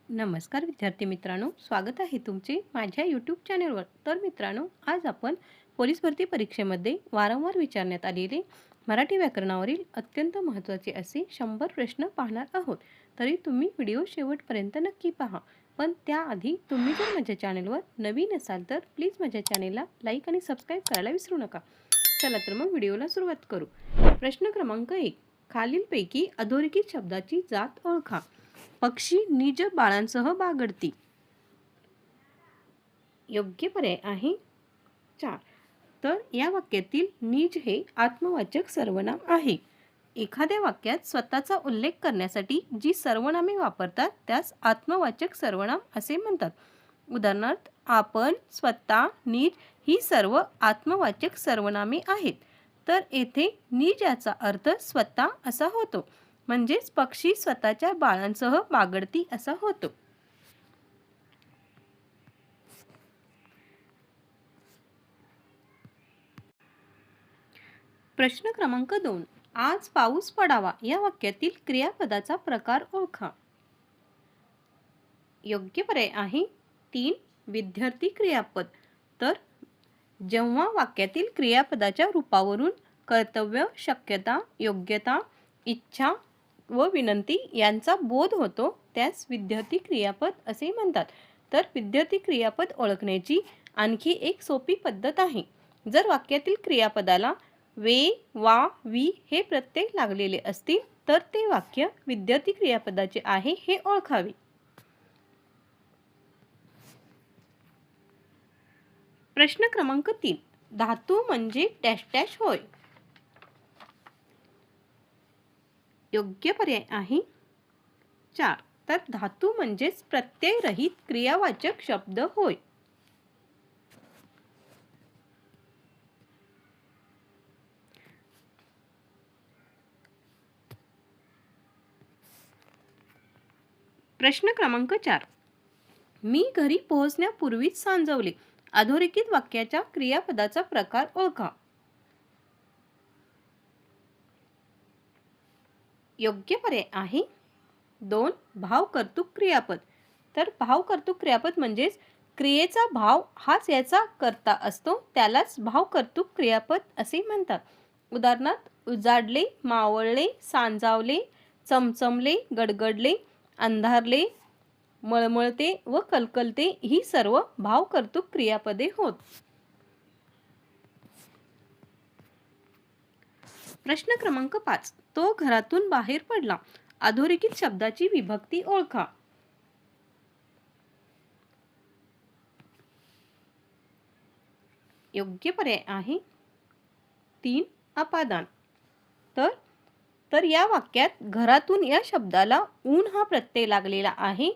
नमस्कार विद्यार्थी मित्रांनो, स्वागत आहे तुमचे माझ्या यूट्यूब चॅनलवर. तर मित्रांनो, आज आपण पोलीस भरती परीक्षेमध्ये वारंवार विचारण्यात आलेले मराठी व्याकरणावरील अत्यंत महत्त्वाचे असे 100 प्रश्न पाहणार आहोत. तरी तुम्ही व्हिडिओ शेवटपर्यंत नक्की पहा. पण त्याआधी तुम्ही जर माझ्या चॅनलवर नवीन असाल तर प्लीज माझ्या चॅनलला लाईक आणि सबस्क्राईब करायला विसरू नका. चला तर मग व्हिडिओला सुरुवात करू. प्रश्न क्रमांक 1. खालीलपैकी अधोरेखित शब्दाची जात ओळखा. पक्षी निज बाळांसह बागडती. योग्य पर्याय आहे 4. तर या वाक्यातील निज हे आत्मवाचक सर्वनाम आहे. एखाद्या वाक्यात स्वतःचा उल्लेख करण्यासाठी जी सर्वनामे वापरतात त्यास आत्मवाचक सर्वनाम असे म्हणतात. उदाहरणार्थ, आपण, स्वतः, निज ही सर्व आत्मवाचक सर्वनामे आहेत. तर येथे निज याचा अर्थ स्वतः असा होतो. म्हणजेच पक्षी स्वतःच्या बाळांसह बागडती असा होतो. प्रश्न क्रमांक 2. आज पाऊस पडावा या वाक्यातील क्रियापदाचा प्रकार ओळखा. योग्य पर्याय आहे 3. विद्यार्थी क्रियापद. तर जेव्हा वाक्यातील क्रियापदाच्या रूपावरून कर्तव्य, शक्यता, योग्यता, इच्छा व विनंती यांचा बोध होतो त्यास विद्यार्थी क्रियापद असे म्हणतात. तर विद्यार्थी क्रियापद ओळखण्याची आणखी एक सोपी पद्धत आहे. जर वाक्यातील क्रियापदाला वे, वा, वी हे प्रत्यय लागलेले असतील तर ते वाक्य विद्यार्थी क्रियापदाचे आहे हे ओळखावे. प्रश्न क्रमांक 3. धातू म्हणजे डॅश डॅश होय. योग्य पर्याय आहे 4. तर धातू म्हणजेच प्रत्ययरहित क्रियावाचक शब्द होय. प्रश्न क्रमांक 4. मी घरी पोहोचण्यापूर्वीच सांजवले. अधोरेखित वाक्याच्या क्रियापदाचा प्रकार ओळखा. योग्य पर्याय आहे 2. भाव कर्तृक क्रियापद. तर भाव कर्तृक क्रियापद म्हणजेच क्रियेचा भाव हाच याचा कर्ता असतो त्यालाच भाव कर्तृक क्रियापद असे म्हणतात. उदाहरणार्थ, उजाडले, मावळले, सांजावले, चमचमले, गडगडले, अंधारले, मळमळते व कलकलते ही सर्व भाव कर्तृक क्रियापदे होत. प्रश्न क्रमांक 5. तो घरातून बाहेर पडला. अधोरेखित शब्दाची विभक्ती ओळखा. योग्य पर्याय आहे 3. अपादान. तर या वाक्यात घरातून या शब्दाला ऊन हा प्रत्यय लागलेला आहे.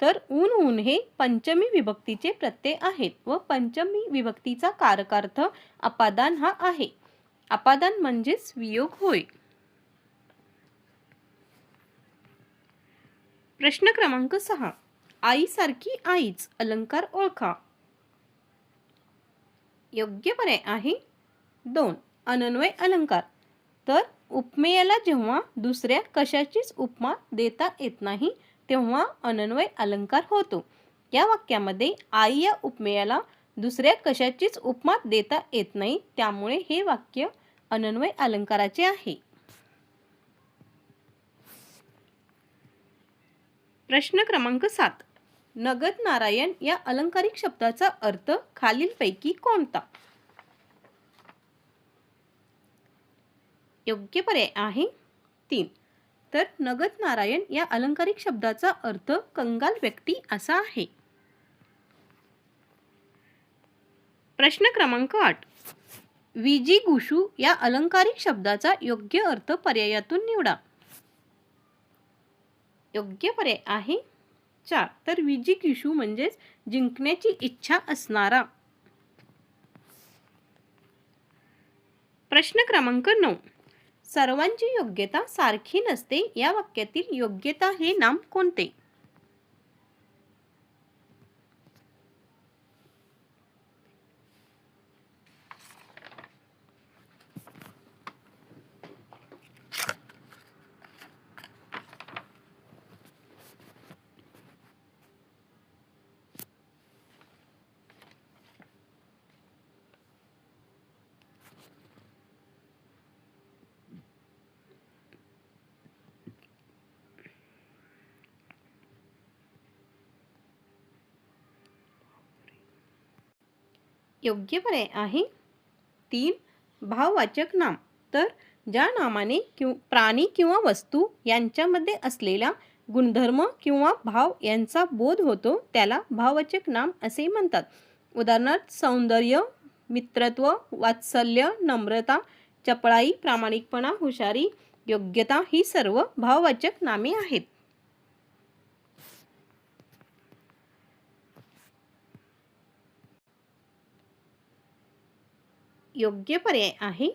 तर ऊन ऊन हे पंचमी विभक्तीचे प्रत्यय आहेत व पंचमी विभक्तीचा कारकार्थ अपादान हा आहे. अपादान म्हणजेच वियोग होय. प्रश्न क्रमांक 6. आईसारखी आईच अलंकार ओळखा. योग्य पर्याय आहे 2. अनन्वय अलंकार. तर उपमेयाला जेव्हा दुसऱ्या कशाचीच उपमा देता येत नाही तेव्हा अनन्वय अलंकार होतो. या वाक्यामध्ये आई या उपमेयाला दुसऱ्या कशाचीच उपमा देता येत नाही त्यामुळे हे वाक्य अनन्वय अलंकाराचे आहे. प्रश्न क्रमांक 7. नगद नारायण या अलंकारिक शब्दाचा अर्थ खालीलपैकी कोणता. योग्य पर्याय आहे 3. तर नगद नारायण या अलंकारिक शब्दाचा अर्थ कंगाल व्यक्ती असा आहे. प्रश्न क्रमांक 8. विजिगुषु या अलंकारिक शब्दाचा योग्य अर्थ पर्यायातून निवडा. योग्य पर्याय आहे 4. तर विजिगुषु म्हणजेच जिंकण्याची इच्छा असणारा. प्रश्न क्रमांक 9. सर्वांची योग्यता सारखी नसते या वाक्यातील योग्यता हे नाम कोणते. योग्य पर्याय आहे 3. भाववाचक नाम. तर ज्या नामाने प्राणी किंवा वस्तू यांच्यामध्ये असलेला गुणधर्म किंवा भाव यांचा बोध होतो त्याला भाववाचक नाम असे म्हणतात. उदाहरणार्थ सौंदर्य, मित्रत्व, वात्सल्य, नम्रता, चपळाई, प्रामाणिकपणा, हुशारी, योग्यता ही सर्व भाववाचक नामे आहेत. योग्य पर्याय आहे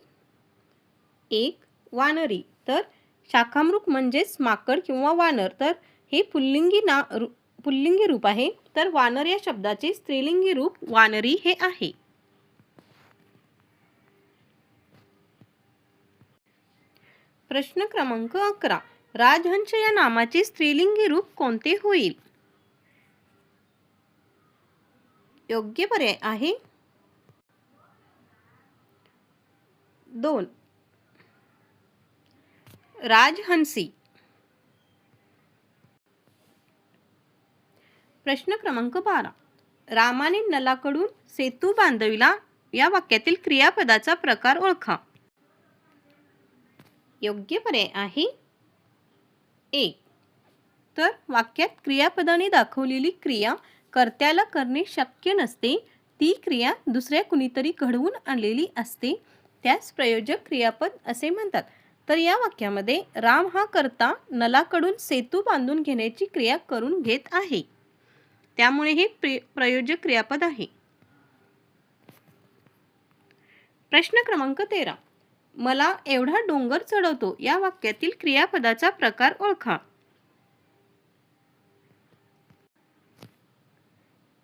1. वानरी. तर शाखामृग म्हणजेच माकड किंवा वानर. तर हे पुल्लिंगी रूप आहे. तर वानर या शब्दाचे स्त्रीलिंगी रूप वानरी हे आहे. प्रश्न क्रमांक 11. राजहंस या नामाचे स्त्रीलिंगी रूप कोणते होईल? योग्य पर्याय आहे 2. राजहंसी. प्रश्न क्रमांक 12. रामाने नलाकडून सेतू बांधविला या वाक्यातील क्रियापदाचा प्रकार ओळखा. योग्य पर्याय आहे 1. तर वाक्यात क्रियापदाने दाखवलेली क्रिया कर्त्याला करणे शक्य नसते. ती क्रिया दुसऱ्या कुणीतरी घडवून आणलेली असते. त्यास प्रयोजक क्रियापद असे म्हणतात. तर या वाक्यामध्ये राम हा कर्ता नलाकडून सेतू बांधून घेण्याची क्रिया करून घेत आहे. त्यामुळे हे प्रयोजक क्रियापद आहे. प्रश्न क्रमांक 13. मला एवढा डोंगर चढवतो या वाक्यातील क्रियापदाचा प्रकार ओळखा.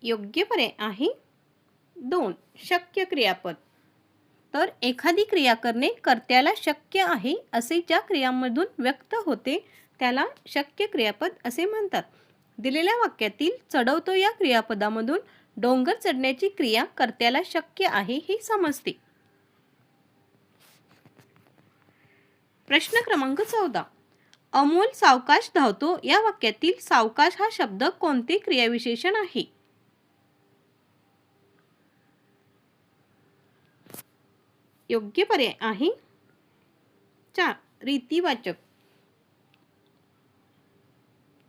योग्य पर्याय आहे 2. शक्य क्रियापद. तर एखादी क्रिया करणे कर्त्याला शक्य आहे असे ज्या क्रियांमधून व्यक्त होते त्याला शक्य क्रियापद असे म्हणतात. दिलेल्या वाक्यातील चढवतो या क्रियापदामधून डोंगर चढण्याची क्रिया कर्त्याला शक्य आहे हे समजते. प्रश्न क्रमांक 14. अमोल सावकाश धावतो या वाक्यातील सावकाश हा शब्द कोणते क्रियाविशेषण आहे? योग्य पर्याय आहे 4. रीतिवाचक.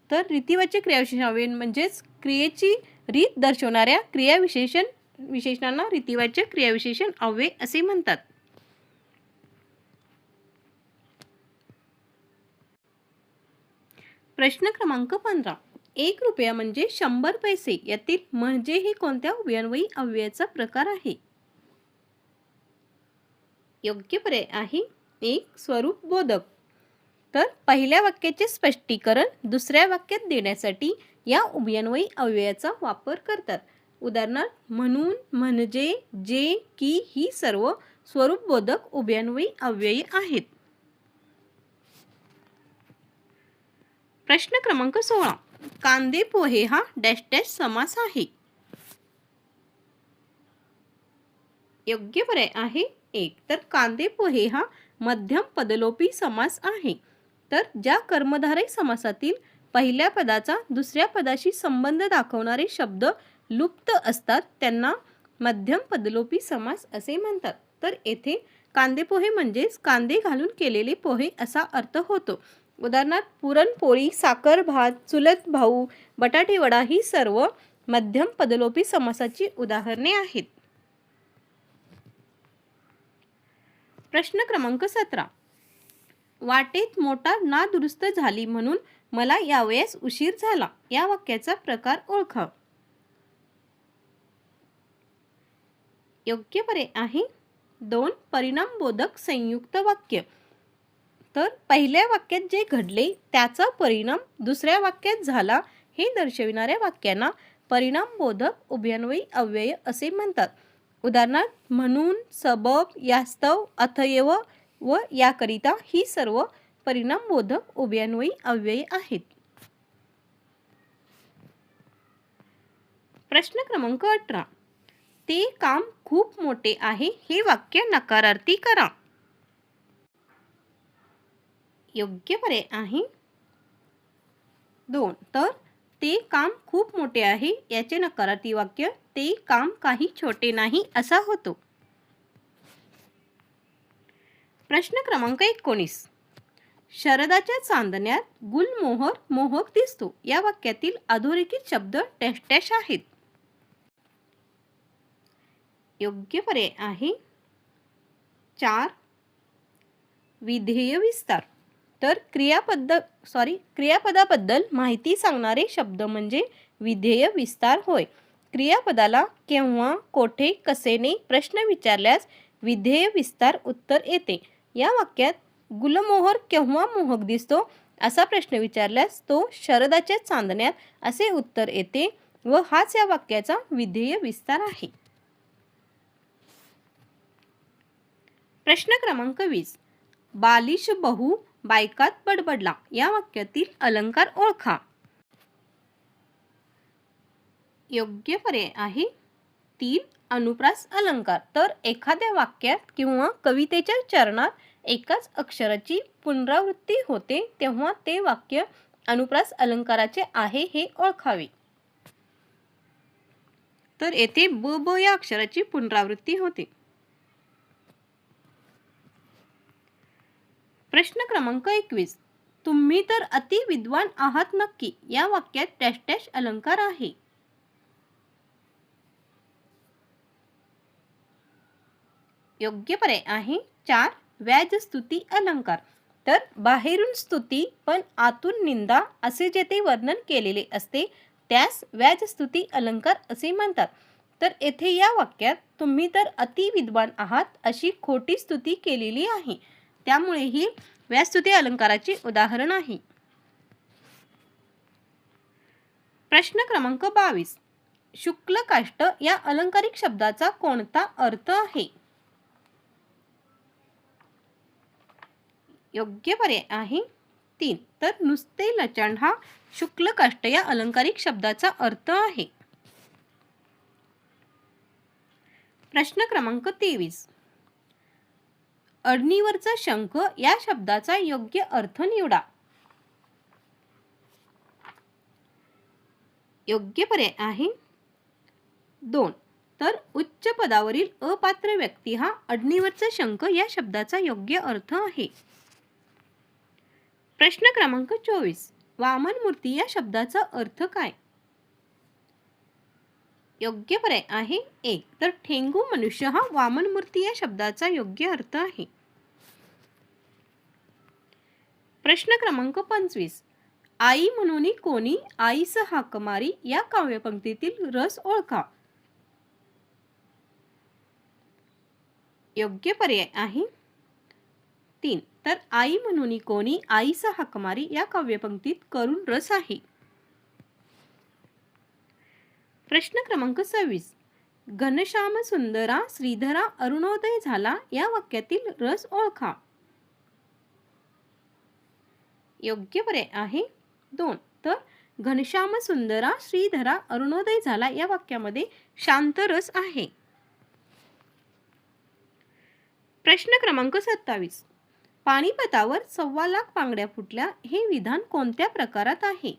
तर रीतिवाचक क्रियाविशेषण म्हणजेच क्रियेची रीत दर्शवणाऱ्या विशेषणांना रीतिवाचक क्रियाविशेषण अव्यय असे म्हणतात. प्रश्न क्रमांक 15. 1 रुपया म्हणजे 100 पैसे यातील म्हणजे हे कोणत्या उभयन्वयी अव्ययाचा प्रकार आहे? योग्य पर्याय आहे 1. स्वरूप बोधक. तर पहिल्या वाक्याचे स्पष्टीकरण दुसऱ्या वाक्यात देण्यासाठी या उभयन्वयी अव्ययाचा वापर करतात. उदाहरणार्थ म्हणून, म्हणजे, जे, की ही सर्व स्वरूपबोधक उभयन्वयी अव्ययी आहेत. प्रश्न क्रमांक 16. कांदे पोहे हा डॅश डॅश समास आहे. योग्य पर्याय आहे 1. तर कांदे पोहे हा मध्यम पदलोपी समास आहे. तर ज्या कर्मधारय समासातील पहिल्या पदाचा दुसऱ्या पदाशी संबंध दाखवणारे शब्द लुप्त असतात त्यांना मध्यम पदलोपी समास असे म्हणतात. तर येथे कांदे पोहे म्हणजेच कांदे घालून केलेले पोहे असा अर्थ होतो. उदाहरणार्थ पुरणपोळी, साखर भात, चुलत भाऊ, बटाटे वडा ही सर्व मध्यम पदलोपी समासाची उदाहरणे आहेत. प्रश्न क्रमांक 17. वाटेत मोटार नादुरुस्त झाली म्हणून मला यावयास उशीर झाला या वाक्याचा प्रकार ओळखा. योग्य पर्याय आहे 2. परिणामबोधक संयुक्त वाक्य. तर पहिल्या वाक्यात जे घडले त्याचा परिणाम दुसऱ्या वाक्यात झाला हे दर्शविणाऱ्या वाक्यांना परिणामबोधक उभयन्वयी अव्यय असे म्हणतात. उदाहरणार्थ म्हणून, सबब, यास्तव, अतएव व याकरिता ही सर्व परिणामबोधक उभयन्वयी अव्यय आहेत. प्रश्न क्रमांक 18. ते काम खूप मोठे आहे हे वाक्य नकारार्थी करा. योग्य पर्याय आहे 2. तर ते काम खूप मोठे आहे याचे नकारार्थी वाक्य ते काम काही छोटे नाही असा होतो. प्रश्न क्रमांक 19. शरदाच्या चांदण्यात गुलमोहर मोहक दिसतो या वाक्यातील अधोरेखित शब्द डॅश डॅश आहेत. योग्य पर्याय आहे 4. विधेय विस्तार. तर क्रियापदाबद्दल माहिती सांगणारे शब्द म्हणजे विधेय विस्तार होय. क्रियापदाला केव्हा, कोठे, कसेने प्रश्न विचारल्यास विधेय विस्तार उत्तर येते. या वाक्यात गुलमोहर केव्हा मोहक दिसतो असा प्रश्न विचारल्यास तो शरदाच्या चांदण्यात असे उत्तर येते व हाच या वाक्याचा विधेय विस्तार आहे. प्रश्न क्रमांक 20. बालिश बहु बायकात बडबडला या वाक्यातील अलंकार ओळखा. योग्य पर्याय आहे 3. अनुप्रास अलंकार. तर एखाद्या वाक्यात किंवा कवितेच्या चरणात एकाच अक्षराची पुनरावृत्ती होते तेव्हा ते वाक्य अनुप्रास अलंकाराचे आहे हे ओळखावे. तर येथे ब या अक्षराची पुनरावृत्ती होते. प्रश्न क्रमांक 21. तुम्ही तर अति विद्वान आहात नक्की या वाक्यात डॅश डॅश अलंकार आहे. योग्य पर्याय आहे 4. व्याजस्तुती अलंकार. तर बाहेरून स्तुती पण आतून निंदा असे जेथे वर्णन केलेले असते त्यास व्याजस्तुती अलंकार असे म्हणतात. तर येथे या वाक्यात तुम्ही तर अति विद्वान आहात अशी खोटी स्तुती केलेली आहे त्यामुळे ही व्याजस्तुती अलंकाराचे उदाहरण आहे. प्रश्न क्रमांक 22. शुक्ल काष्ट या अलंकारिक शब्दाचा कोणता अर्थ आहे. योग्य पर्याय आहे 3. तर नुसते लचंड हा शुक्ल काष्ट या अलंकारिक शब्दाचा अर्थ आहे. प्रश्न क्रमांक 23. अडणीवरचा शंख या शब्दाचा योग्य अर्थ निवडा. योग्य पर्याय आहे 2. तर उच्च पदावरील अपात्र व्यक्ती हा अडणीवरचा शंख या शब्दाचा योग्य अर्थ आहे. प्रश्न क्रमांक 24. वामन मूर्ती या शब्दाचा अर्थ काय. योग्य पर्याय आहे 1. तर ठेंगू मनुष्य हा वामन मूर्ती या शब्दाचा योग्य अर्थ आहे. प्रश्न क्रमांक 25. आई म्हणून कोणी आईस हाक मारी या काव्यपंक्तीतील रस ओळखा. योग्य पर्याय आहे 3. तर आई म्हणून कोणी आईस हाक मारी या काव्यपंक्तीत करुण रस आहे. प्रश्न क्रमांक 26. घनश्याम सुंदरा श्रीधरा अरुणोदय झाला या वाक्यातील रस ओळखा. योग्य पर्याय आहे 2. तर घनश्याम सुंदरा श्रीधरा अरुणोदय झाला या वाक्यामध्ये शांत रस आहे. प्रश्न क्रमांक 27. पानिपतावर 1.25 लाख बांगड्या फुटल्या हे विधान कोणत्या प्रकारात आहे.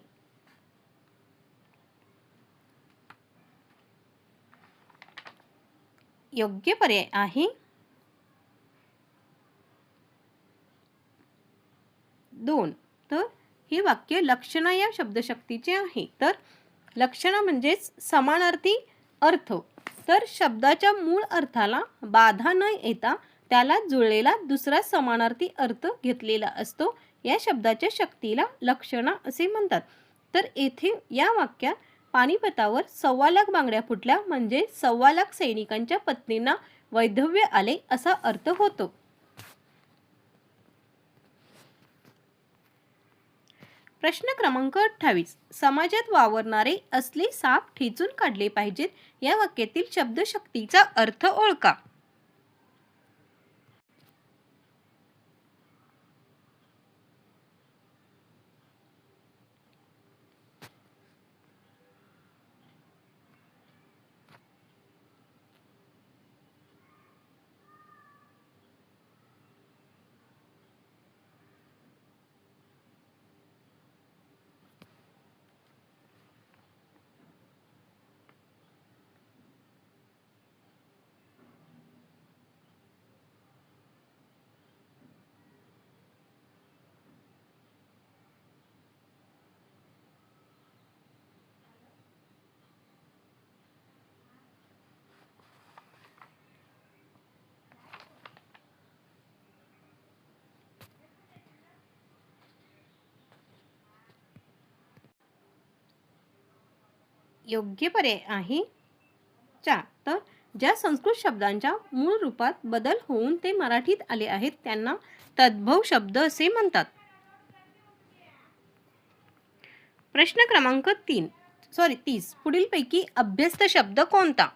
योग्य पर्याय आहे 2. तर हे वाक्य लक्षणा या शब्दशक्तीचे आहे. तर लक्षणा म्हणजेच समानार्थी अर्थ. तर शब्दाच्या मूळ अर्थाला बाधा न येता त्याला जुळलेला दुसरा समानार्थी अर्थ घेतलेला असतो. या शब्दाच्या शक्तीला लक्षणा असे म्हणतात. तर येथे या वाक्यात पानिपतावर 1.25 लाख बांगड्या फुटल्या म्हणजे 1.25 लाख सैनिकांच्या पत्नींना वैधव्य आले असा अर्थ होतो. प्रश्न क्रमांक 28. समाजात वावरणारे असले साप ठेचून काढले पाहिजेत या वाक्यातील शब्दशक्तीचा अर्थ ओळखा. योग्य पर्याय आहे 4. तर ज्या संस्कृत शब्दांच्या मूळ रूपात बदल होऊन ते मराठीत आले आहेत त्यांना तद्भव शब्द असे म्हणतात. प्रश्न क्रमांक 30. पुढीलपैकी अभ्यस्त शब्द कोणता?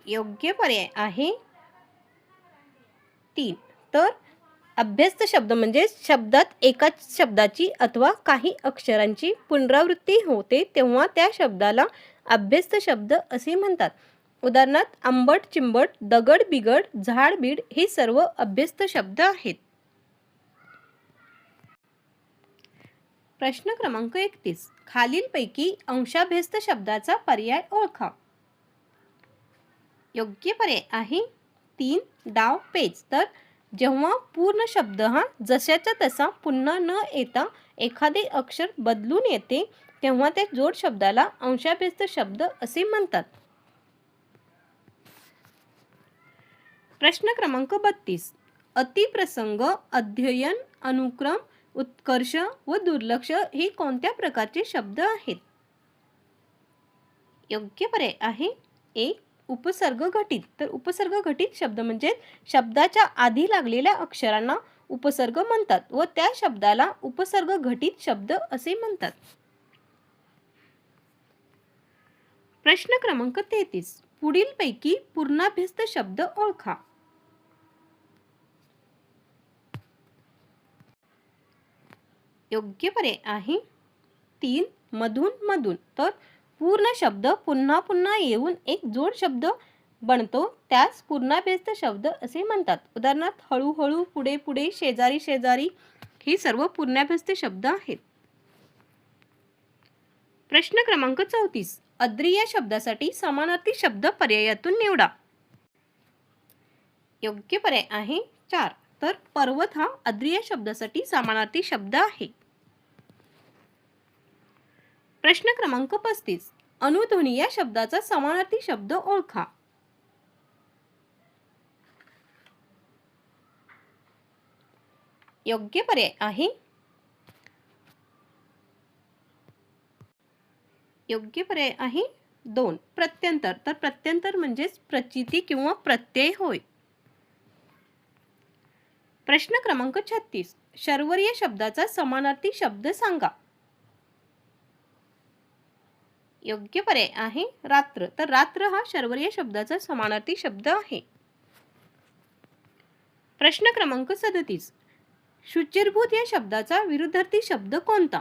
योग्य पर्याय आहे 3. तर अभ्यस्त शब्द म्हणजे शब्दात एकाच शब्दाची अथवा काही अक्षरांची पुनरावृत्ती होते तेव्हा त्या शब्दाला अभ्यस्त शब्द असे म्हणतात. उदाहरणार्थ आंबट चिंबट, दगड बिगड, झाड बीड हे सर्व अभ्यस्त शब्द आहेत. प्रश्न क्रमांक 31. खालीलपैकी अंशाभ्यस्त शब्दाचा पर्याय ओळखा. योग्य पर्याय आहे 3. डाव पेच. तर जेव्हा पूर्ण शब्द हा जशाचा तसा पुन्हा न येता एखादे अक्षर बदलून येते तेव्हा त्या जोड शब्दाला अंशाभ्यस्त शब्द असे म्हणतात. प्रश्न क्रमांक 32. अतिप्रसंग, अध्ययन, अनुक्रम, उत्कर्ष व दुर्लक्ष हे कोणत्या प्रकारचे शब्द आहेत? योग्य पर्याय आहे 1. उपसर्ग घटित. तर उपसर्ग घटित शब्द म्हणजे शब्दाच्या आधी लागलेल्या अक्षरांना उपसर्ग म्हणतात व त्या शब्दाला उपसर्ग घटित शब्द असे म्हणतात. प्रश्न क्रमांक 33. पुढीलपैकी पूर्णाभ्यस्त शब्द ओळखा. योग्य पर्याय आहे 3. मधून मधून. तर पूर्ण शब्द पुन्हा पुन्हा येऊन एक जोड शब्द बनतो त्यास पूर्णाभ्यस्त शब्द असे म्हणतात. उदाहरणार्थ हळूहळू, पुढे पुढे, शेजारी शेजारी हे सर्व पूर्णाभ्यस्त शब्द आहेत. प्रश्न क्रमांक 34. अद्री या शब्दासाठी समानार्थी शब्द पर्यायातून निवडा. योग्य पर्याय आहे 4. तर पर्वत हा अद्री या शब्दासाठी समानार्थी शब्द आहे. प्रश्न क्रमांक 35. अनुध्वनी या शब्दाचा समानार्थी शब्द ओळखा. योग्य पर्याय आहे 2. प्रत्यंतर. तर प्रत्यंतर म्हणजेच प्रचिती किंवा प्रत्यय होय. प्रश्न क्रमांक 36. शर्वरी या शब्दाचा समानार्थी शब्द सांगा. योग्य पर्याय आहे रात्र. तर रात्र हा शर्वरी या शब्दाचा समानार्थी शब्द आहे. प्रश्न क्रमांक 37. शुचिर्भूत या शब्दाचा विरुद्धार्थी शब्द कोणता?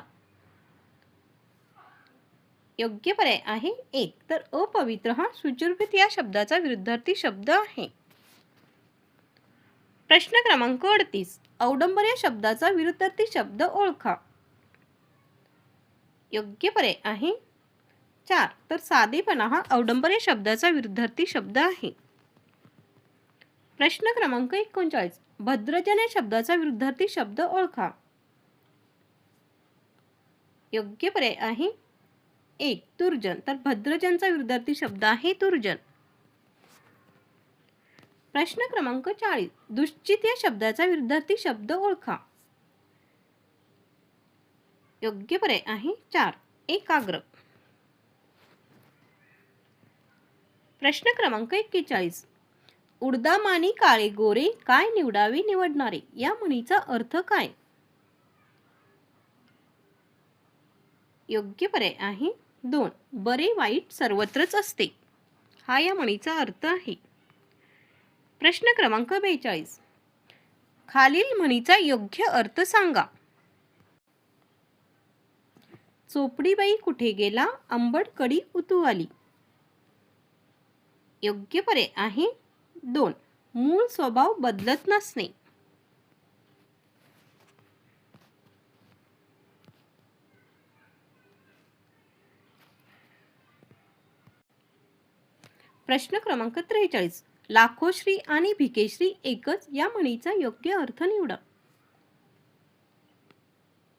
योग्य पर्याय आहे 1. तर अपवित्र हा शुचिर्भूत या शब्दाचा विरुद्धार्थी शब्द आहे. प्रश्न क्रमांक 38. औडंबर या शब्दाचा विरुद्धार्थी शब्द ओळखा. योग्य पर्याय आहे 4. तर साधेपणा हा औडंबर या शब्दाचा विरुद्धार्थी शब्द आहे. प्रश्न क्रमांक 39. भद्रजन या शब्दाचा विरुद्धार्थी शब्द ओळखा. योग्य पर्याय आहे 1. दुर्जन. तर भद्रजनचा विरुद्धार्थी शब्द आहे दुर्जन. प्रश्न क्रमांक 40. दुश्चित या शब्दाचा विरुद्धार्थी शब्द ओळखा. योग्य पर्याय आहे 4. एकाग्र. प्रश्न क्रमांक 41. उडदामानी काळे गोरे काय निवडावे निवडणारे या म्हणीचा अर्थ काय? योग्य पर्याय आहे 2. बरे वाईट सर्वत्रच असते हा या म्हणीचा अर्थ आहे. प्रश्न क्रमांक 42. खालील म्हणीचा योग्य अर्थ सांगा. चोपडीबाई कुठे गेला आंबट कडी उतू आली. योग्य पर्याय आहे 2. मूळ स्वभाव बदलत नसणे. प्रश्न क्रमांक 43. लाखोश्री आणि भिकेश्री एकच या म्हणीचा योग्य अर्थ निवडा.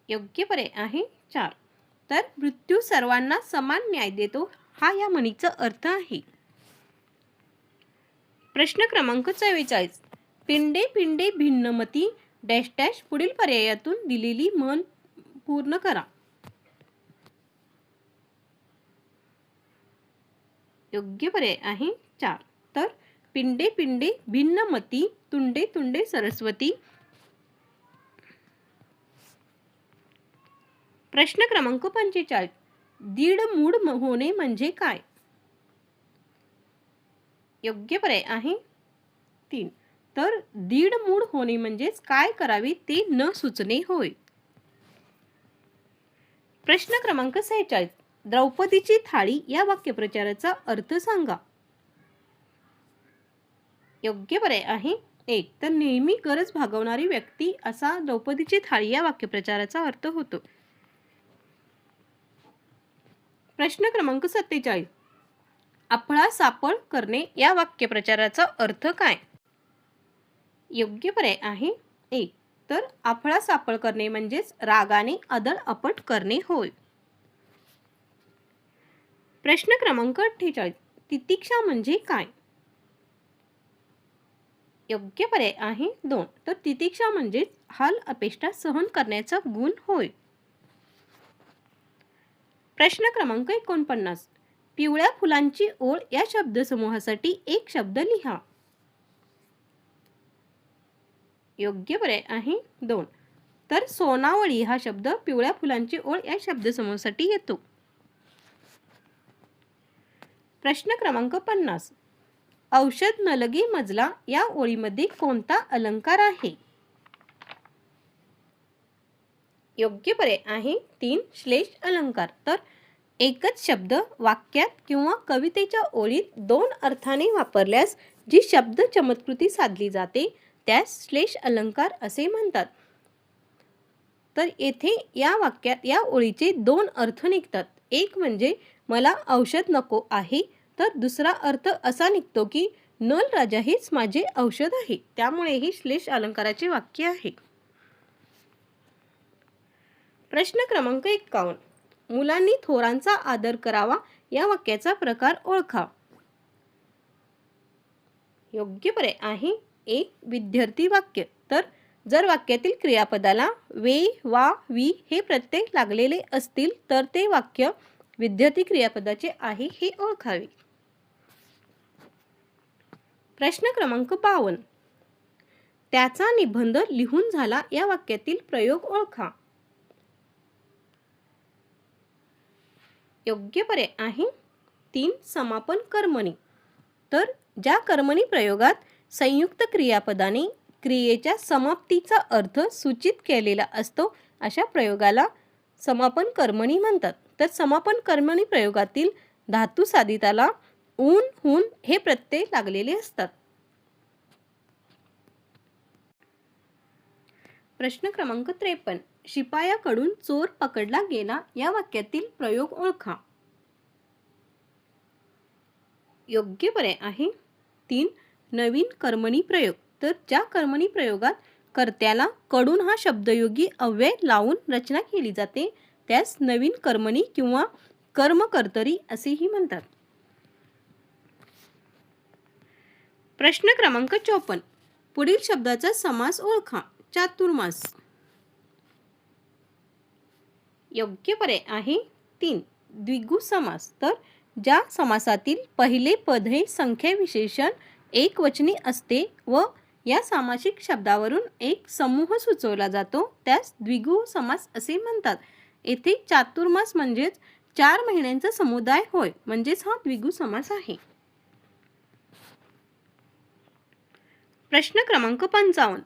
योग्य पर्याय आहे 4. तर मृत्यू सर्वांना समान न्याय देतो हा या म्हणीचा अर्थ आहे. प्रश्न क्रमांक 44. पिंडे पिंडे भिन्नमती डॅश डॅश पुढील पर्यायातून दिलेली म्हण पूर्ण करा. योग्य पर्याय आहे 4. तर पिंडे पिंडे भिन्नमती, तुंडे तुंडे सरस्वती. प्रश्न क्रमांक 45. दीड मूड होणे म्हणजे काय? योग्य पर्याय आहे 3. तर दीड मूड होणे म्हणजेच काय करावे ते न सुचणे होय. प्रश्न क्रमांक 46. द्रौपदीची थाळी या वाक्यप्रचाराचा अर्थ सांगा. योग्य पर्याय आहे 1. तर नेहमी गरज भागवणारी व्यक्ती असा द्रौपदीची थाळी या वाक्यप्रचाराचा अर्थ होतो. प्रश्न क्रमांक 47. आपळा सापळ करणे या वाक्यप्रचाराचा अर्थ काय? योग्य पर्याय आहे 1. तर आपळा सापळ करणे म्हणजेच रागाने अदळअपट करणे होय. प्रश्न क्रमांक 48. तितिक्षा म्हणजे काय? योग्य पर्याय आहे 2. तर तितिक्षा म्हणजेच हाल अपेष्टा सहन करण्याचा गुण होय. प्रश्न क्रमांक 49. पिवळ्या फुलांची ओळ या शब्दसमूहासाठी एक शब्द लिहा. योग्य पर्याय आहे 2. तर सोनावळी हा शब्द पिवळ्या फुलांची ओळ या शब्दसमूहासाठी येतो. प्रश्न क्रमांक 50. औषध न लगे मजला या ओळीमध्ये कोणता अलंकार आहे? योग्य पर्याय आहे 3. श्लेष अलंकार. तर एकच शब्द वाक्यात किंवा कवितेच्या ओळीत 2 अर्थाने वापरल्यास जी शब्द चमत्कृती साधली जाते त्यास श्लेष अलंकार असे म्हणतात. तर येथे या वाक्यात या ओळीचे 2 अर्थ निघतात. एक म्हणजे मला औषध नको आहे, तर दुसरा अर्थ असा निघतो की नल राजा हेच माझे औषध आहे. त्यामुळे ही श्लेष अलंकाराचे वाक्य आहे. प्रश्न क्रमांक 51. मुलांनी थोरांचा आदर करावा या वाक्याचा प्रकार ओळखा. योग्य पर्याय आहे 1. विद्यार्थी वाक्य. तर जर वाक्यातील क्रियापदाला वे वा वी हे प्रत्यय लागलेले असतील तर ते वाक्य विद्यार्थी क्रियापदाचे आहे हे ओळखावे. प्रश्न क्रमांक 52. त्याचा निबंध लिहून झाला या वाक्यातील प्रयोग ओळखा. योग्य पर्याय आहे 3. समापन कर्मणी. तर ज्या कर्मणी प्रयोगात संयुक्त क्रियापदाने क्रियेच्या समाप्तीचा अर्थ सूचित केलेला असतो अशा प्रयोगाला समापन कर्मणी म्हणतात. तर समापन कर्मणी प्रयोगातील धातू साधिताला ऊन हून हे प्रत्यय लागलेले असतात. प्रश्न क्रमांक 53. शिपायाकडून चोर पकडला गेला या वाक्यातील प्रयोग ओळखा. योग्य पर्याय आहे 3. नवीन कर्मणी प्रयोग. तर ज्या कर्मणी प्रयोगात कर्त्याला कडून हा शब्दयोगी अव्यय लावून रचना केली जाते त्यास नवीन कर्मणी किंवा कर्मकर्तरी असेही म्हणतात. प्रश्न क्रमांक 54. पुढील शब्दाचा समास ओळखा. चातुर्मास. योग्य पर्याय आहे 3. द्विगु समास. तर ज्या समासातील पहिले पद हे संख्या विशेषण एकवचनी असते व या सामासिक शब्दावरून एक समूह सुचवला जातो त्यास द्विगु समास असे म्हणतात. येथे चातुर्मास म्हणजेच 4 महिन्यांचा समुदाय होय, म्हणजेच हा द्विगु समास आहे. प्रश्न क्रमांक 55.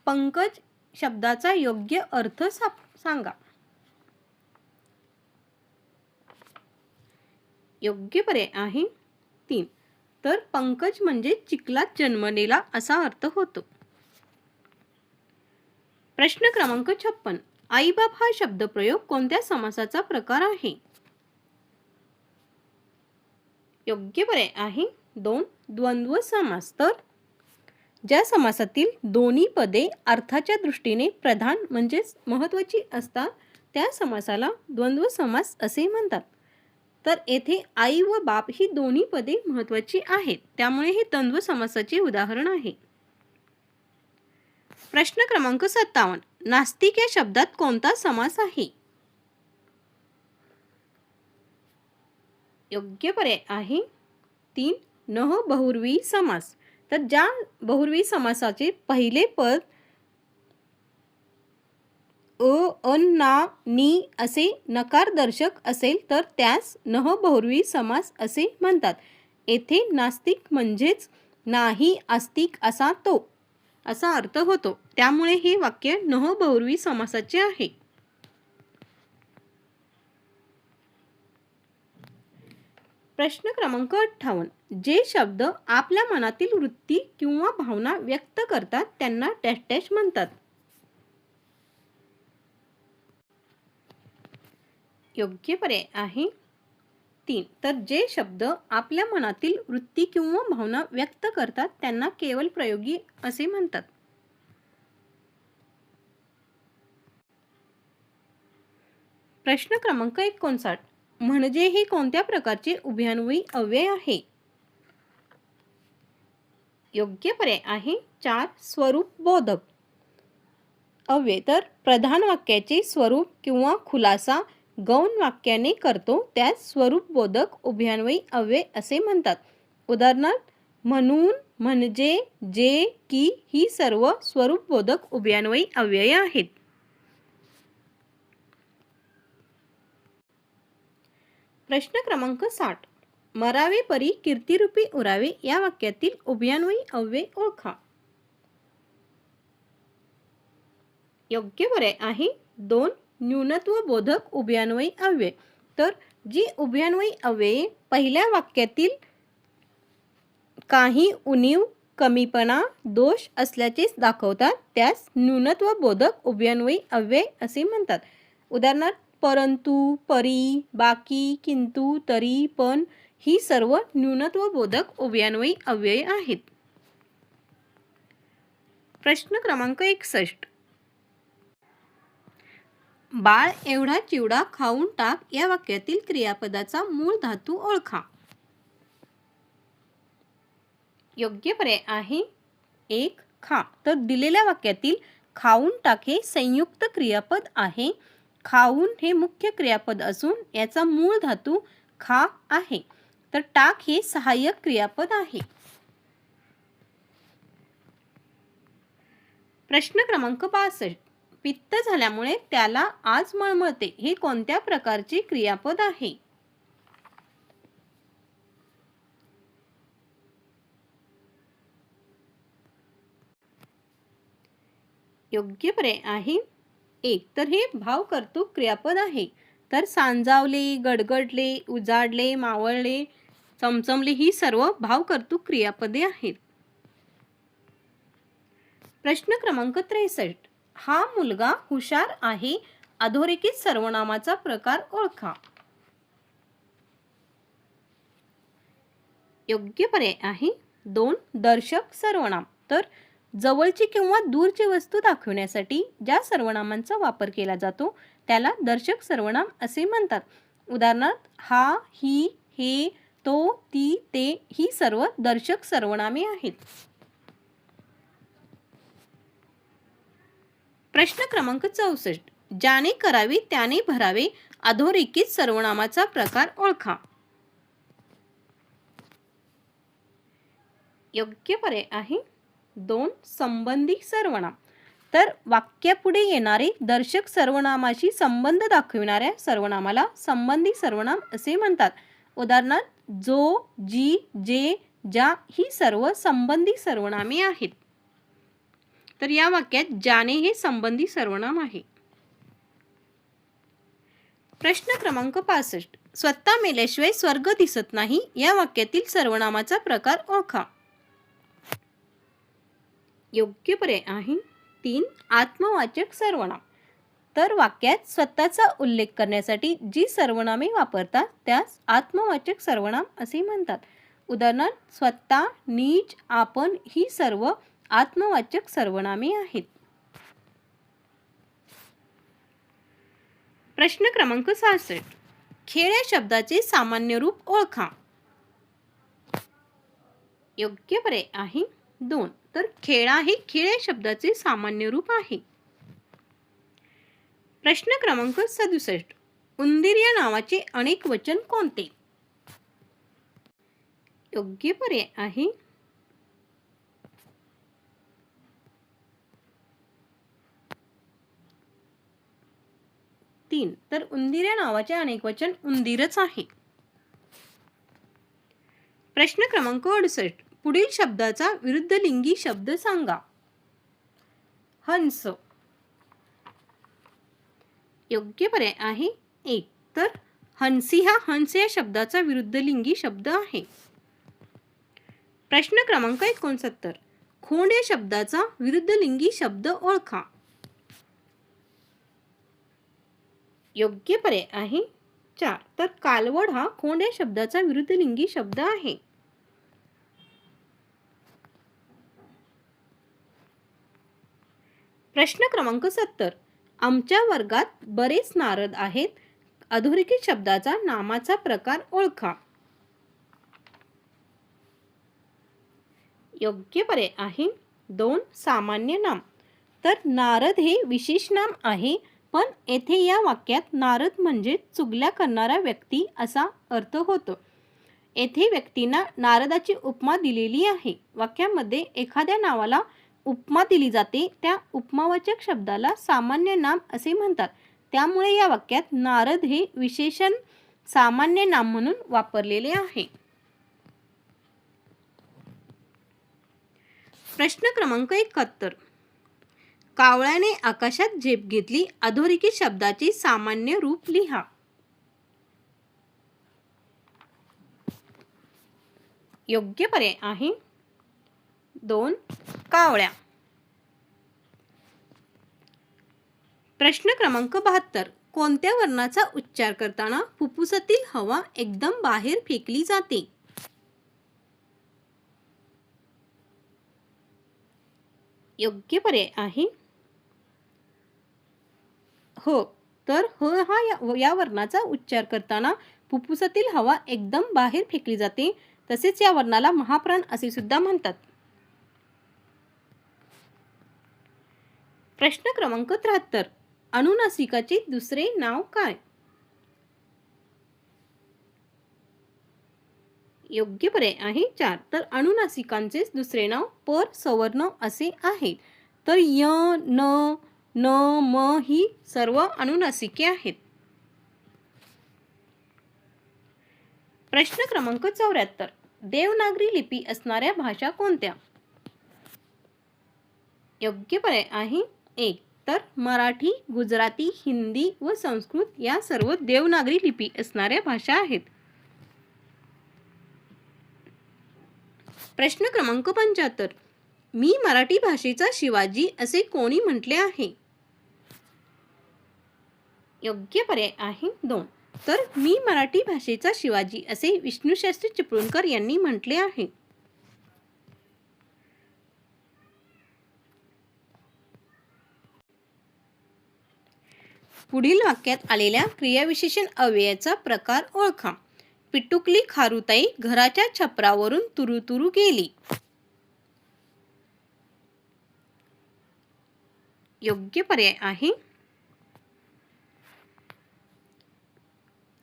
पंकज शब्दाचा योग्य अर्थ सांगा. योग्य पर्याय आहे 3. तर पंकज म्हणजे चिखलात जन्मलेला असा अर्थ होतो. प्रश्न क्रमांक 56. आईबाप हा शब्दप्रयोग कोणत्या समासाचा प्रकार आहे? योग्य पर्याय आहे 2. द्वंद्व समास. तर ज्या समासातील दोन्ही पदे अर्थाच्या दृष्टीने प्रधान म्हणजेच महत्त्वाची असतात त्या समासाला द्वंद्व समास असे म्हणतात. तर येथे आई व बाप ही दोन्ही पदे महत्त्वाची आहेत त्यामुळे हे द्वंद्व समासाचे उदाहरण आहे. प्रश्न क्रमांक 57. नास्तिक या शब्दात कोणता समास आहे? योग्य पर्याय आहे 3 नह बहुर्वी समास. तर ज्या बहुर्वी समासाचे पहिले पद अन ना नी असे नकारदर्शक असेल तर त्यास नह बहुर्वी समास असे म्हणतात. येथे नास्तिक म्हणजेच नाही आस्तिक असा तो असा अर्थ होतो. त्यामुळे हे वाक्य नह बहुर्वी समासाचे आहे. प्रश्न क्रमांक 58. जे शब्द आपल्या मनातील वृत्ती किंवा भावना व्यक्त करतात त्यांना डॅश डॅश म्हणतात. योग्य पर्याय आहे 3. तर जे शब्द आपल्या मनातील वृत्ती किंवा भावना व्यक्त करतात त्यांना केवल प्रयोगी असे म्हणतात. प्रश्न क्रमांक 59. म्हणजे हे कोणत्या प्रकारचे उभयान्वयी अव्यय आहे? योग्य पर्याय आहे 4. स्वरूप बोधक अव्यय. तर प्रधान वाक्याचे स्वरूप किंवा खुलासा गौण वाक्याने करतो त्यास स्वरूप बोधक उभयान्वयी अव्यय असे म्हणतात. उदाहरणार्थ म्हणून, म्हणजे, जे, की ही सर्व स्वरूप बोधक उभयान्वयी अव्यय आहेत. प्रश्न क्रमांक 60. मरावे परी कीर्तिरूपी उरावे या वाक्यातील उभयान्वयी अव्यय ओळखा. योग्य पर्याय आहे 2. न्यूनत्व बोधक उभयान्वयी अव्यय. तर जी उभयान्वयी अव्यये पहिल्या वाक्यातील काही उणीव, कमीपणा, दोष असल्याचेच दाखवतात त्यास न्यूनत्व बोधक उभयान्वयी अव्यय असे म्हणतात. उदाहरणार्थ परंतु, परी, बाकी, किंतु, तरी, पण ही सर्व न्यूनत्व बोधक उभयान्वयी अव्यय आहेत. प्रश्न क्रमांक 61. बाळ एवढा चिवडा खाऊन टाक या वाक्यातील क्रियापदाचा मूळ धातू ओळखा. योग्य पर्याय आहे 1. खा. तर दिलेल्या वाक्यातील खाऊन टाक हे संयुक्त क्रियापद आहे. खाऊन हे मुख्य क्रियापद असून याचा मूळ धातू खा आहे. तर टाक हे सहाय्यक क्रियापद आहे. प्रश्न क्रमांक 62. पित्त झाल्यामुळे त्याला आज मळमळते हे कोणत्या प्रकारचे क्रियापद आहे? योग्य पर्याय आहे 1. तर हे भावकर्तृक क्रियापद आहे. तर सांजावले, गडगडले, उजाडले, मावळले, चमचमले ही सर्व भावकर्तृक क्रियापदे आहेत. प्रश्न क्रमांक 63. हा मुलगा हुशार आहे अधोरेखित सर्वनामाचा प्रकार ओळखा. योग्य पर्याय आहे 2. दर्शक सर्वनाम. तर जवळची किंवा दूरची वस्तू दाखवण्यासाठी ज्या सर्वनामांचा वापर केला जातो त्याला दर्शक सर्वनाम असे म्हणतात. उदाहरणार्थ हा, ही, हे, तो, ती, ते ही सर्व दर्शक सर्वनामे आहेत. प्रश्न क्रमांक 64. ज्याने करावे त्याने भरावे अधोरेखित सर्वनामाचा प्रकार ओळखा. योग्य पर्याय आहे 2. संबंधी सर्वनाम. तर वाक्यापुढे येणारे दर्शक सर्वनामाशी संबंध दाखविणाऱ्या सर्वनामाला संबंधी सर्वनाम असे म्हणतात. उदाहरणार्थ जो, जी, जे, ज्या ही सर्व संबंधी सर्वनामे आहेत. तर या वाक्यात ज्याने हे संबंधी सर्वनाम आहे. प्रश्न क्रमांक 65. स्वतः मेल्याशिवाय स्वर्ग दिसत नाही या वाक्यातील सर्वनामाचा प्रकार ओळखा. योग्य पर्याय आहे 3. आत्मवाचक सर्वनाम. तर वाक्यात स्वतःचा उल्लेख करण्यासाठी जी सर्वनामे वापरतात त्यास आत्मवाचक सर्वनाम असे म्हणतात. उदाहरणार्थ स्वतः, निज, आपण ही सर्व आत्मवाचक सर्वनामे आहेत. प्रश्न क्रमांक 66. खेळ या शब्दाचे सामान्य रूप ओळखा. योग्य पर्याय आहे 2. तर खेळा हे खेळ या शब्दाचे सामान्य रूप आहे. प्रश्न क्रमांक 67. उंदीर या नावाचे अनेक वचन कोणते? योग्य पर्याय आहे 3. तर उंदीर या नावाचे अनेकवचन उंदीरच आहे. प्रश्न क्रमांक 68. पुढील शब्दाचा विरुद्धलिंगी शब्द सांगा. हंस. योग्य पर्याय आहे 1. तर हंसी हा हंस या शब्दाचा विरुद्धलिंगी शब्द आहे. प्रश्न क्रमांक 69. खोंड या शब्दाचा विरुद्धलिंगी शब्द ओळखा. योग्य पर्याय आहे 4. तर कालवड हा खोंड या शब्दाचा विरुद्धलिंगी शब्द आहे. प्रश्न क्रमांक 70. आमच्या वर्गात बरेच नारद आहेत. अधोरेखित शब्दाचा नामाचा प्रकार ओळखा. योग्य पर्याय आहे 2. सामान्य नाम. तर नारद हे विशेष नाम आहे, पण येथे या वाक्यात नारद म्हणजे चुगल्या करणारा व्यक्ती असा अर्थ होतो. येथे व्यक्तींना नारदाची उपमा दिलेली आहे. वाक्यामध्ये एखाद्या नावाला उपमा दिली जाते, त्या उपमावाचक शब्दाला सामान्य नाम असे म्हणतात. त्यामुळे या वाक्यात नारद हे विशेषण सामान्य नाम म्हणून वापरलेले आहे. प्रश्न क्रमांक 71. कावळ्याने आकाशात झेप घेतली. अधोरेखित शब्दाचे सामान्य रूप लिहा. योग्य पर्याय आहे 2. कावळ्या. प्रश्न क्रमांक 72. कोणत्या वर्णाचा उच्चार करताना फुफ्फुसातील हवा एकदम बाहेर फेकली जाते. योग्य पर्याय आहे हो. तर ह हा या वर्णाचा उच्चार करताना फुफ्फुसातील हवा एकदम बाहेर फेकली जाते. तसेच या वर्णाला महाप्राण असे सुद्धा म्हणतात. प्रश्न क्रमांक 73. अनुनासिकाचे दुसरे नाव काय. योग्य पर्याय आहे 4. तर अनुनासिकांचे दुसरे नाव पर सवर्ण असे आहे. तर य, न, न, म ही सर्व अनुनासिके आहेत. प्रश्न क्रमांक 74. देवनागरी लिपी असणाऱ्या भाषा कोणत्या. योग्य पर्याय आहे 1. तर मराठी, गुजराती, हिंदी व संस्कृत या सर्व देवनागरी लिपी असणाऱ्या भाषा आहेत. प्रश्न क्रमांक 75. मी मराठी भाषेचा शिवाजी असे कोणी म्हटले आहे. योग्य पर्याय आहे 2. तर मी मराठी भाषेचा शिवाजी असे विष्णुशास्त्री चिपळूणकर यांनी म्हटले आहे. पुढील वाक्यात आलेल्या क्रियाविशेषण अव्ययाचा प्रकार ओळखा. पिटुकली खारुताई घराच्या छपरावरून तुरुतुरु गेली. योग्य पर्याय आहे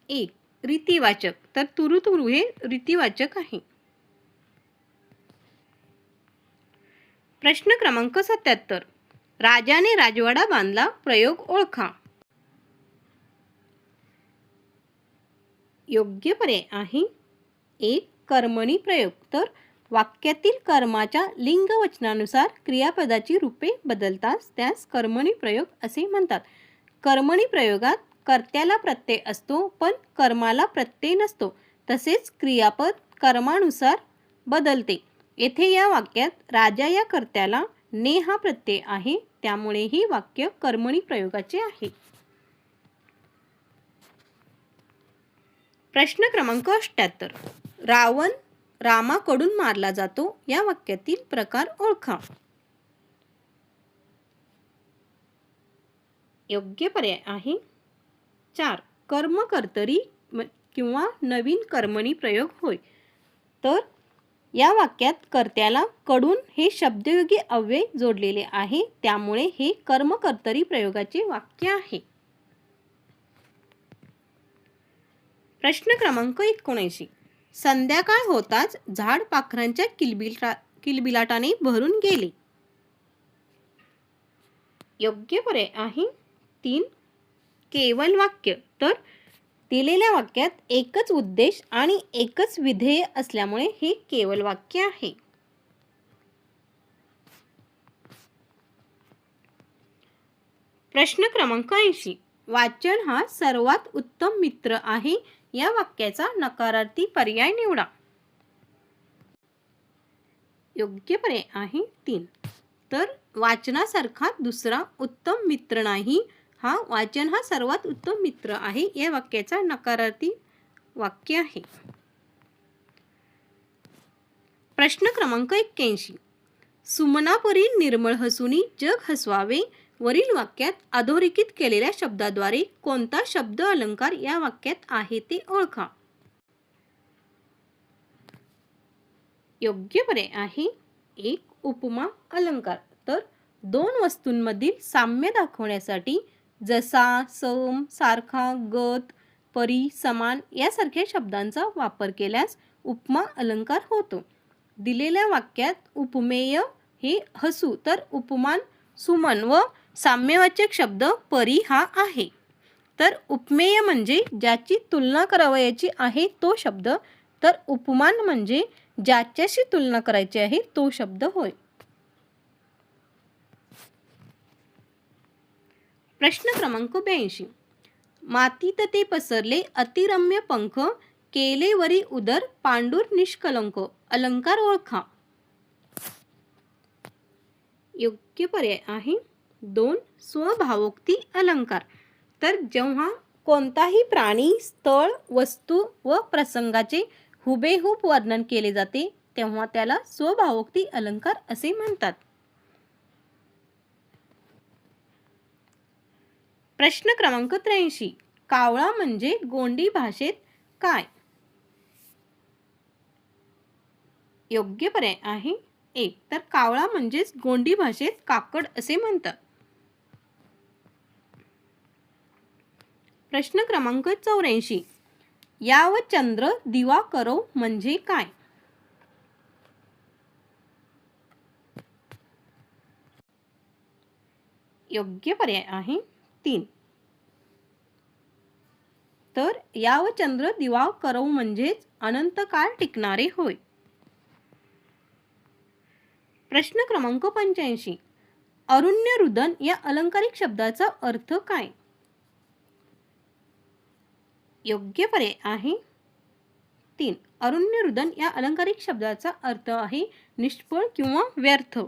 1. रीतिवाचक. तर तुरुतुरु हे रीतिवाचक आहे. प्रश्न क्रमांक 77. राजाने राजवाडा बांधला. प्रयोग ओळखा. योग्य पर्याय आहे 1. कर्मणी प्रयोग. तर वाक्यातील कर्माच्या लिंग वचनानुसार क्रियापदाची रूपे बदलताच त्यास कर्मणी प्रयोग असे म्हणतात. कर्मणी प्रयोगात कर्त्याला प्रत्यय असतो, पण कर्माला प्रत्यय नसतो. तसेच क्रियापद कर्मानुसार बदलते. येथे या वाक्यात राजा या कर्त्याला ने हा प्रत्यय आहे, त्यामुळे ही वाक्य कर्मणी प्रयोगाचे आहे. प्रश्न क्रमांक 78. रावण रामाकडून मारला जातो. या वाक्यातील प्रकार ओळखा. योग्य पर्याय आहे 4. कर्मकर्तरी किंवा नवीन कर्मणी प्रयोग होय. तर या वाक्यात कर्त्याला कडून हे शब्दयोगी अव्यय जोडलेले आहे, त्यामुळे हे कर्मकर्तरी प्रयोगाचे वाक्य आहे. प्रश्न क्रमांक 79. संध्याकाळ होताच झाड पाखरांच्या किलबिलाटाने भरून गेले. योग्य पर्याय आहे 3. केवल वाक्य. तर दिलेल्या वाक्यात एकच उद्देश आणि एकच विधेय असल्यामुळे हे केवल वाक्य आहे. प्रश्न क्रमांक 80. वाचन हा सर्वात उत्तम मित्र आहे या वाक्याचा नकारार्थी पर्याय निवडा. योग्य पर्याय आहे 3. तर वाचनासारखा दुसरा उत्तम मित्र नाही. वाचन हा सर्वात उत्तम मित्र आहे या वाक्याचा नकारार्थी वाक्य आहे. प्रश्न क्रमांक 81. सुमनापरी निर्मळ हसूनी जग हसवावे वरील वाक्यात अधोरेखित केलेल्या शब्दाद्वारे कोणता शब्द अलंकार या वाक्यात आहे ते ओळखा. योग्य पर्याय आहे 1. उपमा अलंकार. तर दोन वस्तूंमधील साम्य दाखवण्यासाठी जसा, सम, सारखा, गत, परी, समान यासारख्या शब्दांचा वापर केल्यास उपमा अलंकार होतो. दिलेल्या वाक्यात उपमेय हे हसू तर उपमान सुमन व साम्यवाचक शब्द परी हा आहे. तर उपमेय म्हणजे ज्याची तुलना करावयाची आहे तो शब्द, तर उपमान म्हणजे ज्याच्याशी तुलना करायची आहे तो शब्द होय. प्रश्न क्रमांक 82. मातीत ते पसरले अतिरम्य पंख केले वरी उदर पांडुर निष्कलंक अलंकार ओळखा. योग्य पर्याय आहे 2. स्वभावोक्ती अलंकार. तर जेव्हा कोणताही प्राणी, स्थळ, वस्तू व प्रसंगाचे हुबेहूब वर्णन केले जाते तेव्हा त्याला स्वभावोक्ती अलंकार असे म्हणतात. प्रश्न क्रमांक 83. कावळा म्हणजे गोंडी भाषेत काय? योग्य पर्याय आहे 1. तर कावळा म्हणजेच गोंडी भाषेत काकड असे म्हणतात. प्रश्न क्रमांक 84. याव चंद्र दिवा करो म्हणजे काय? योग्य पर्याय आहे 3. तर याव चंद्र दिवा करो म्हणजेच अनंत काळ टिकणारे होय. प्रश्न क्रमांक 85. अरुण्य रुदन या अलंकारिक शब्दाचा अर्थ काय? योग्य पर्याय आहे 3. अरुण्य रुदन या अलंकारिक शब्दाचा अर्थ आहे निष्फळ किंवा व्यर्थ.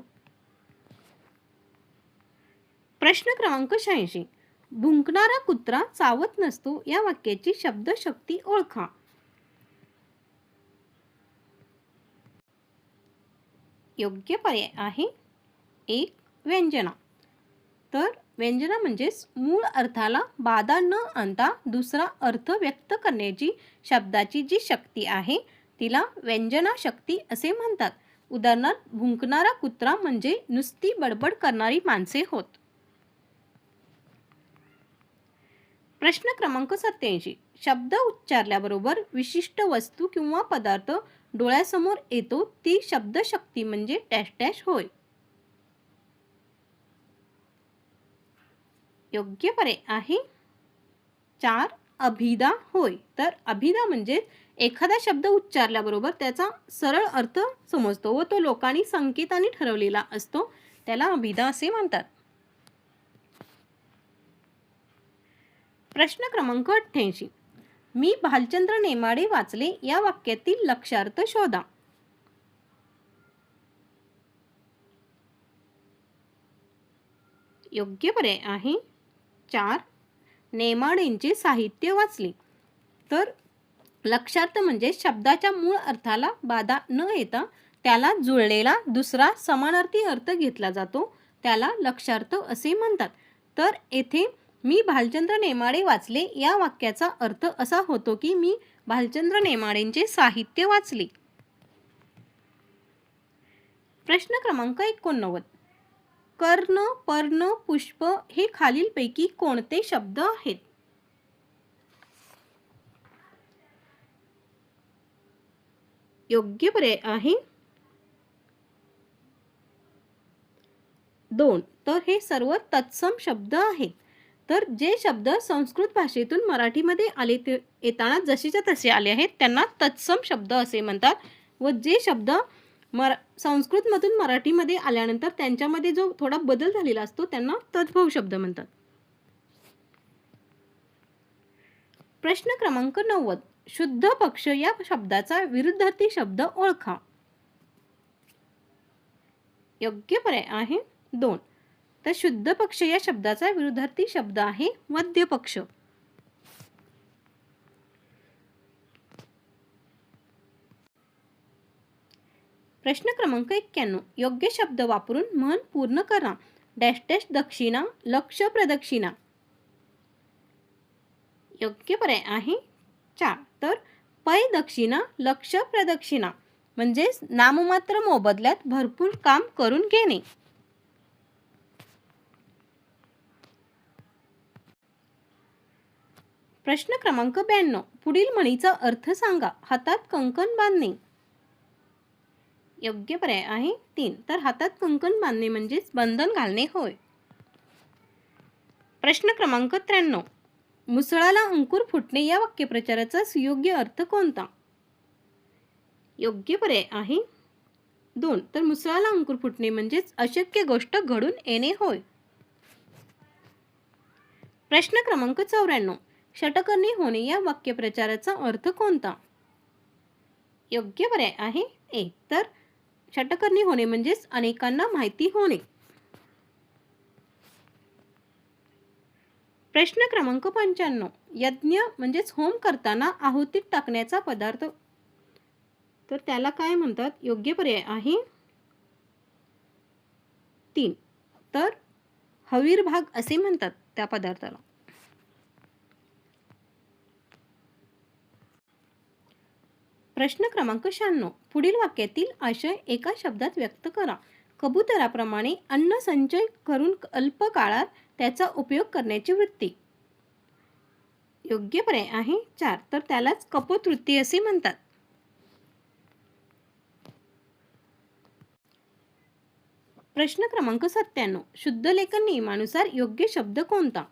प्रश्न क्रमांक 86. भुंकणारा कुत्रा चावत नसतो या वाक्याची शब्दशक्ती ओळखा. योग्य पर्याय आहे 1. व्यंजना. तर व्यंजना म्हणजेच मूळ अर्थाला बाधा न आणता दुसरा अर्थ व्यक्त करण्याची शब्दाची जी शक्ती आहे तिला व्यंजना शक्ती असे म्हणतात. उदाहरणार्थ भुंकणारा कुत्रा म्हणजे नुसती बडबड करणारी माणसे होत. प्रश्न क्रमांक 87. शब्द उच्चारल्याबरोबर विशिष्ट वस्तू किंवा पदार्थ डोळ्यासमोर येतो ती शब्दशक्ती म्हणजे डॅश डॅश होय. योग्य पर्याय आहे 4. अभिधा होय. तर अभिधा म्हणजे एखादा शब्द उच्चारल्याबरोबर त्याचा सरळ अर्थ समजतो व तो लोकांनी संकेताने ठरवलेला असतो त्याला अभिधा असे म्हणतात. प्रश्न क्रमांक 88. मी भालचंद्र नेमाडे वाचले या वाक्यातील लक्षार्थ शोधा. योग्य पर्याय आहे 4. नेमाडेंचे साहित्य वाचले. तर लक्षार्थ म्हणजे शब्दाच्या मूळ अर्थाला बाधा न येता त्याला जुळलेला दुसरा समानार्थी अर्थ घेतला जातो त्याला लक्षार्थ असे म्हणतात. तर येथे मी भालचंद्र नेमाडे वाचले या वाक्याचा अर्थ असा होतो की मी भालचंद्र नेमाडेंचे साहित्य वाचले. प्रश्न क्रमांक 89. कर्ण, पर्ण, पुष्प हे खालीलपैकी कोणते शब्द आहेत? योग्य पर्याय आहे 2. तर हे सर्व तत्सम शब्द आहेत. तर जे शब्द संस्कृत भाषेतून मराठीमध्ये आले ते येताना जसेच्या तसे आले आहेत त्यांना तत्सम शब्द असे म्हणतात. व जे शब्द संस्कृतमधून मराठीमध्ये आल्यानंतर त्यांच्यामध्ये जो थोडा बदल झालेला असतो त्यांना तद्भव शब्द म्हणतात. प्रश्न क्रमांक 90. शुद्ध पक्ष या शब्दाचा विरुद्धार्थी शब्द ओळखा. योग्य पर्याय आहे 2. तर शुद्ध पक्ष या शब्दाचा विरुद्धार्थी शब्द आहे मध्य पक्ष. प्रश्न क्रमांक 91. योग्य शब्द वापरून म्हण पूर्ण करा. डॅश डॅश दक्षिणा लक्ष प्रदक्षिणा. योग्य पर्याय आहे 4. तर पै दक्षिणा लक्ष प्रदक्षिणा म्हणजेच नाममात्र मोबदल्यात भरपूर काम करून घेणे. प्रश्न क्रमांक 92. पुढील म्हणीचा अर्थ सांगा. हातात कंकण बांधणे. योग्य पर्याय आहे 3. तर हातात कंकण बांधणे म्हणजेच बंधन घालणे होय. प्रश्न क्रमांक 93. मुसळाला अंकुर फुटणे या वाक्यप्रचाराचा सुयोग्य अर्थ कोणता. योग्य पर्याय आहे 2. तर मुसळाला अंकुर फुटणे म्हणजेच अशक्य गोष्ट घडून येणे होय. प्रश्न क्रमांक 94. षटकर्णी होणे या वाक्यप्रचाराचा अर्थ कोणता. योग्य पर्याय आहे 1. तर षटकर्णी होणे म्हणजेच अनेकांना माहिती होणे. प्रश्न क्रमांक 95. यज्ञ म्हणजेच होम करताना आहुतीत टाकण्याचा पदार्थ तर त्याला काय म्हणतात. योग्य पर्याय आहे 3. तर हवीरभाग असे म्हणतात त्या पदार्थाला. प्रश्न क्रमांक 96. पुढील वाक्यातील आशय एका शब्दात व्यक्त करा. कबुतराप्रमाणे अन्न संचय करून अल्प काळात त्याचा उपयोग करण्याची वृत्ती. योग्य पर्याय आहे 4. तर त्यालाच कपोत वृत्ती असे म्हणतात. प्रश्न क्रमांक 97. शुद्ध लेखन नियमानुसार योग्य शब्द कोणता.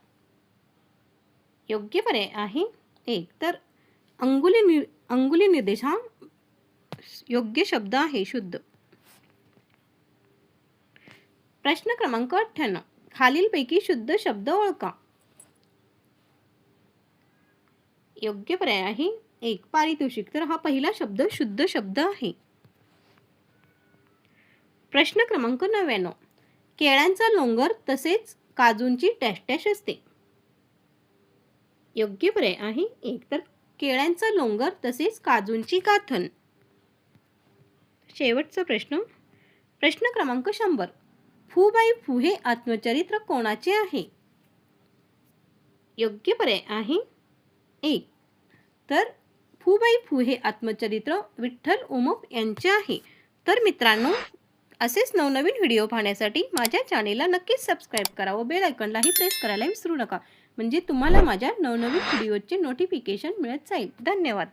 योग्य पर्याय आहे 1. तर अंगुली निर्देश हा योग्य शब्द आहे शुद्ध. प्रश्न क्रमांक 98. खालीलपैकी शुद्ध शब्द ओळखा. योग्य पर्याय आहे 1. पारितोषिक. तर हा पहिला शब्द शुद्ध शब्द आहे. प्रश्न क्रमांक 99. केळ्यांचा लोंगर तसेच काजूंची डॅश डॅश असते. योग्य पर्याय आहे 1. तर केळ्यांचा लोंगर तसेच काजूंची गाथण. शेवटचा प्रश्न. प्रश्न क्रमांक 100. फूबाई फू हे आत्मचरित्र कोणाचे आहे. योग्य पर्याय आहे 1. तर फूबाई फू हे आत्मचरित्र विठ्ठल उमप यांचे आहे. तर मित्रांनो असेच नवनवीन व्हिडिओ पाहण्यासाठी माझ्या चॅनेलला नक्कीच सबस्क्राईब करा व बेल आयकॉनलाही प्रेस करायला विसरू नका म्हणजे तुम्हाला माझ्या नवनवीन व्हिडिओचे नोटिफिकेशन मिळत जाईल. धन्यवाद.